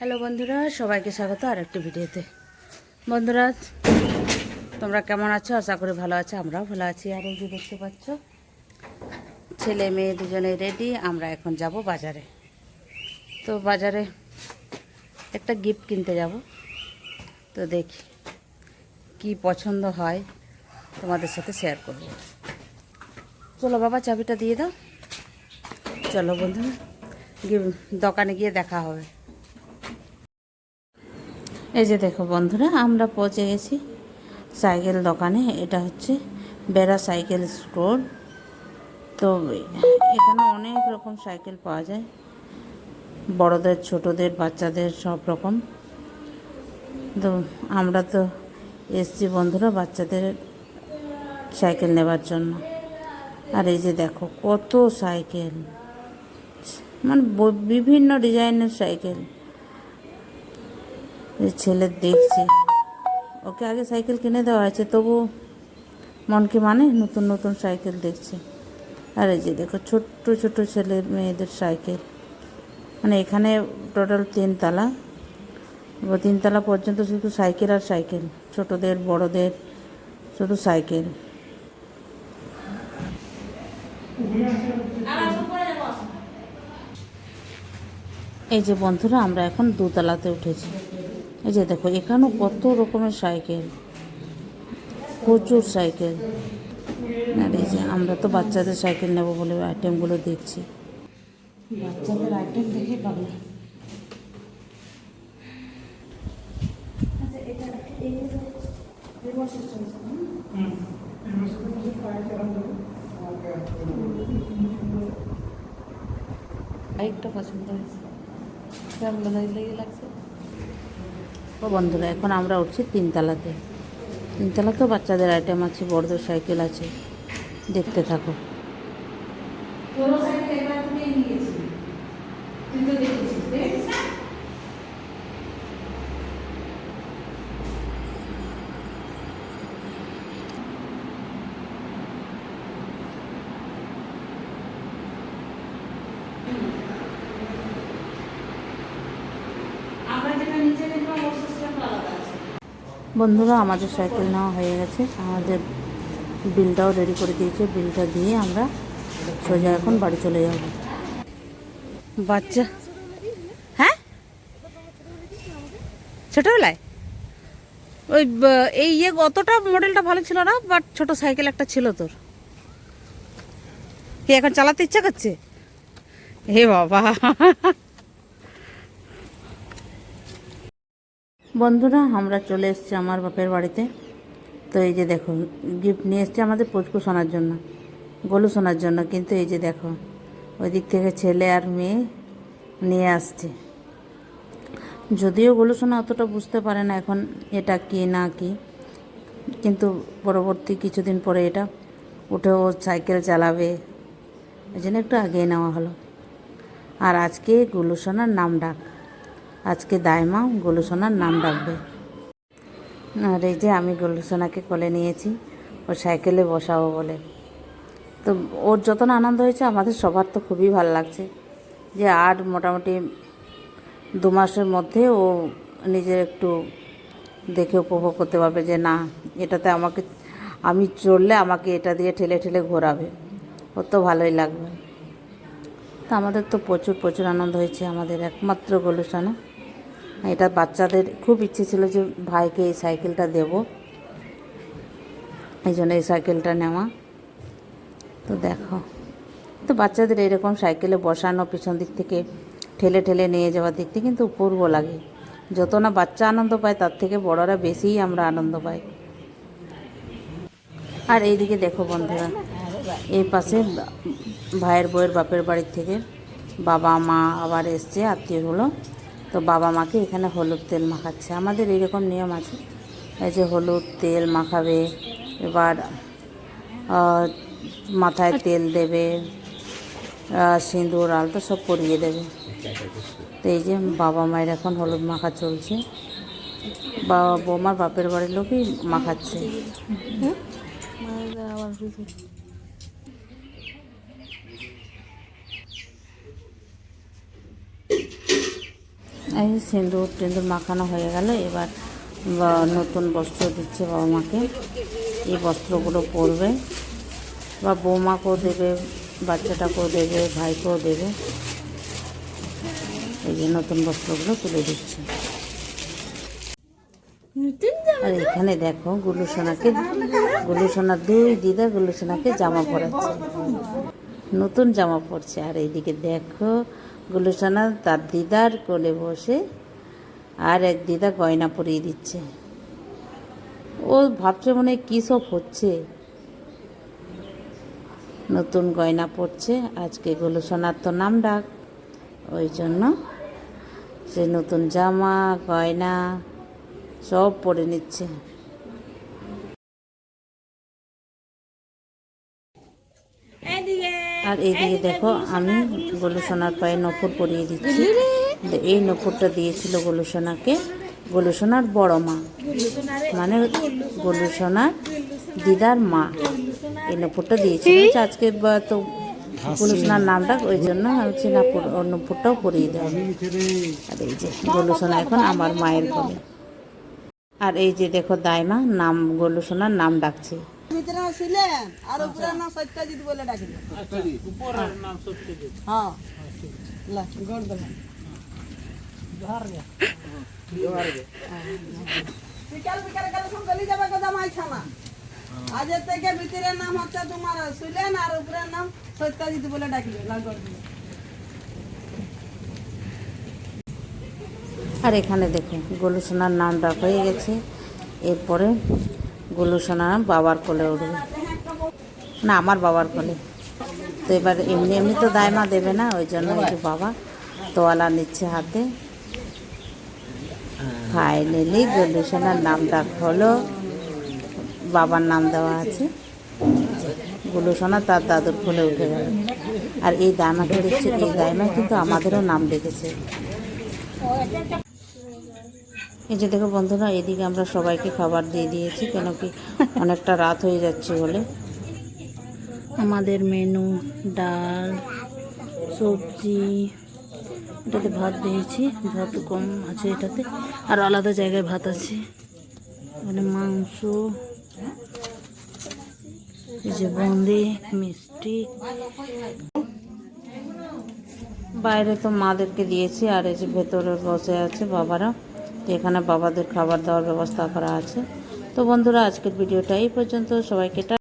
Hello বন্ধুরা, সবাইকে স্বাগত আর একটি ভিডিওতে। বন্ধুরা, তোমরা কেমন আছো? আশা করি ভালো আছো, আমরাও ভালো আছি। আর এই যে দেখতে পাচ্ছ, ছেলে মেয়ে দুজনে রেডি। আমরা এখন যাব বাজারে। তো বাজারে একটা গিফট কিনতে যাব। তো দেখি কি পছন্দ হয়, তোমাদের সাথে শেয়ার করব। চলো বাবা, চাবিটা দিয়ে দাও। চলো বন্ধুরা, দোকানে গিয়ে দেখা হবে। এই যে দেখো বন্ধুরা, আমরা পৌঁছে গেছি সাইকেল দোকানে। এটা হচ্ছে বেড়া সাইকেল স্টোর। তো এখানে অনেক রকম সাইকেল পাওয়া যায়, বড়দের, ছোটদের, বাচ্চাদের সব রকম। তো আমরা তো এসছি বন্ধুরা বাচ্চাদের সাইকেল নেবার জন্য। আর এই যে দেখো কত সাইকেল, মানে বিভিন্ন ডিজাইনের সাইকেল। ছেলের দেখছি, ওকে আগে সাইকেল কিনে দেওয়া হয়েছে, তবু মন কি মানে নতুন নতুন সাইকেল দেখছে। আর এই যে দেখো ছোট্ট ছোট্ট ছেলে মেয়েদের সাইকেল। মানে এখানে টোটাল 3 তলা, 3 তলা পর্যন্ত শুধু সাইকেল আর সাইকেল, ছোটদের বড়দের শুধু সাইকেল। এই যে বন্ধুরা, আমরা এখন 2 তলাতে উঠেছি। এই যে দেখো এখানেও কত রকমের সাইকেল, প্রচুর সাইকেল। আর এই যে আমরা তো বাচ্চাদের সাইকেল নেব বলে আইটেমগুলো দেখছি। বাচ্চাদের আইটেম দেখে পাবো। বাইকটা পছন্দ হয়েছে, কেমন লেগে লাগছে। ও বন্ধুরা, এখন আমরা উঠছি 3 তলাতে। 3 তলাতেও বাচ্চাদের আইটেম আছে, বড়দের সাইকেল আছে। দেখতে থাকো। বন্ধুরা, আমাদের সাইকেল নেওয়া হয়ে গেছে, আমাদের বিলটাও রেডি করে দিয়েছে। বিলটা দিয়ে আমরা সোজা এখন বাড়ি চলে যাব। বাচ্চা, হ্যাঁ ছোটোবেলায় ওই এই অতটা মডেলটা ভালো ছিল না, বাট ছোট সাইকেল একটা ছিল তোর। কি এখন চালাতে ইচ্ছা করছে? হে বাবা। বন্ধুরা, আমরা চলে এসেছি আমার বাপের বাড়িতে। তো এই যে দেখো গিফট নিয়ে এসছে আমাদের পুচকু শোনার জন্য, গোলু শোনার জন্য। কিন্তু এই যে দেখো ওই দিক থেকে ছেলে আর মেয়ে নিয়ে আসছে। যদিও গোলু শোনা অতটা বুঝতে পারে না এখন এটা কি না কি, কিন্তু পরবর্তী কিছুদিন পরে এটা উঠে ও সাইকেল চালাবে, এই জন্য একটু আগিয়ে নেওয়া হলো। আর আজকে গোলু সোনার নাম ডাক, আজকে দাইমা গোলু সোনার নাম ডাকবে। আর এই যে আমি গোলু সোনাকে কোলে নিয়েছি ওর সাইকেলে বসাবো বলে। তো ওর যত না আনন্দ হয়েছে, আমাদের সবার তো খুবই ভালো লাগছে যে আর মোটামুটি 2 মাসের মধ্যে ও নিজের একটু দেখে উপভোগ করতে পারবে যে না, এটাতে আমাকে, আমি চললে আমাকে এটা দিয়ে ঠেলে ঠেলে ঘোরাবে। ওর তো ভালোই লাগবে। তো আমাদের তো প্রচুর প্রচুর আনন্দ হয়েছে, আমাদের একমাত্র গোলু সোনা। এটা বাচ্চাদের খুব ইচ্ছে ছিল যে ভাইকে এই সাইকেলটা দেব, এই জন্য এই সাইকেলটা নেওয়া। তো দেখো, তো বাচ্চাদের এরকম সাইকেলে বসানো, পিছন দিক থেকে ঠেলে ঠেলে নিয়ে যাওয়ার দিক থেকে কিন্তু অপূর্ব লাগে। যত না বাচ্চা আনন্দ পায়, তার থেকে বড়রা বেশিই আমরা আনন্দ পাই। আর এইদিকে দেখো বন্ধুরা, এই পাশে ভাইয়ের বউয়ের বাপের বাড়ির থেকে বাবা মা আবার এসছে আত্মীয়গুলো। তো বাবা মাকে এখানে হলুদ তেল মাখাচ্ছে। আমাদের এইরকম নিয়ম আছে, এই যে হলুদ তেল মাখাবে, এবার মাথায় তেল দেবে, সিঁদুর আলতা সব পরিয়ে দেবে। তো এই যে বাবা মায়ের এখন হলুদ মাখা চলছে, বাবা বৌমার বাপের বাড়ির লোকই মাখাচ্ছে। এই সিঁদুর টিন্দুর মাখানো হয়ে গেল। এবার নতুন বস্ত্র দিচ্ছে বাবা মাকে। এই বস্ত্রগুলো পরবে বা বৌমাকেও দেবে, বাচ্চাটাকেও দেবে, ভাইকেও দেবে। এই যে নতুন বস্ত্রগুলো তুলে দিচ্ছে। আর এখানে দেখো গুলুসোনার দুই দিদা গুলুসোনাকে জামা পরাচ্ছে, নতুন জামা পরছে। আর এইদিকে দেখো গুলুসোনা তার দিদার কোলে বসে আর এক দিদা গয়না পরিয়ে দিচ্ছে। ও ভাবছে মনে হয় কী সব হচ্ছে, নতুন গয়না পরছে। আজকে গুলুসোনার তো নাম ডাক, ওই জন্য সে নতুন জামা গয়না সব পরে নিচ্ছে। আর এইদিকে দেখো আমি গুলুসোনার পায়ে নপুর পরিয়ে দিচ্ছি। এই নপুরটা দিয়েছিল গুলুসোনাকে গুলুসোনার বড় মা, মানে গুলুসোনার দিদার মা। এই নপুরটা দিয়েছিল। আজকে তো গুলুসোনার নামটা, ওই জন্য হচ্ছে না নপুরটাও পরিয়ে দেওয়া। আর এই যে গুলুসোনা এখন আমার মায়ের কোলে। আর এই যে দেখো দাইমা নাম গুলুসোনার নাম ডাকছে। আজ থেকে ভিতরের নাম হচ্ছে তোমার সুলেন আর উপরের নাম সত্যজিৎ বলে ডাকবে। আর এখানে দেখো গুলুসোনার নাম ডাক হয়ে গেছে। এরপরে গুলুসোনা বাবার কোলে উঠবে, না আমার বাবার কোলে। তো এবার এমনি এমনি তো দাইমা দেবে না, ওই জন্য একটু বাবা তোয়ালা নিচ্ছে হাতে। ফাইনালি গুলুসোনার নাম ডাক হলো, বাবার নাম দেওয়া আছে। গুলুসোনা তার দাদুর কোলে উঠে গেল। আর এই দাইমাকে দেখছে, এই দাইমা কিন্তু আমাদেরও নাম ডেকেছে। এই যে দেখো বন্ধুরা, এদিকে আমরা সবাইকে খাবার দিয়ে দিয়েছি, কেন কি অনেকটা রাত হয়ে যাচ্ছে বলে। আমাদের মেনু ডাল, সবজি, এটাতে ভাত দিয়েছি, ভাত কম আছে এটাতে, আর আলাদা জায়গায় ভাত আছে। মানে মাংস, এই যে বুন্দি, মিষ্টি। বাইরে তো মাদেরকে দিয়েছি, আর এই যে ভেতরে বসে আছে বাবারা। তো এখানে বাবাদের খাবার দেওয়ার ব্যবস্থা করা আছে। তো বন্ধুরা, আজকের ভিডিওটা এই পর্যন্ত। সবাইকে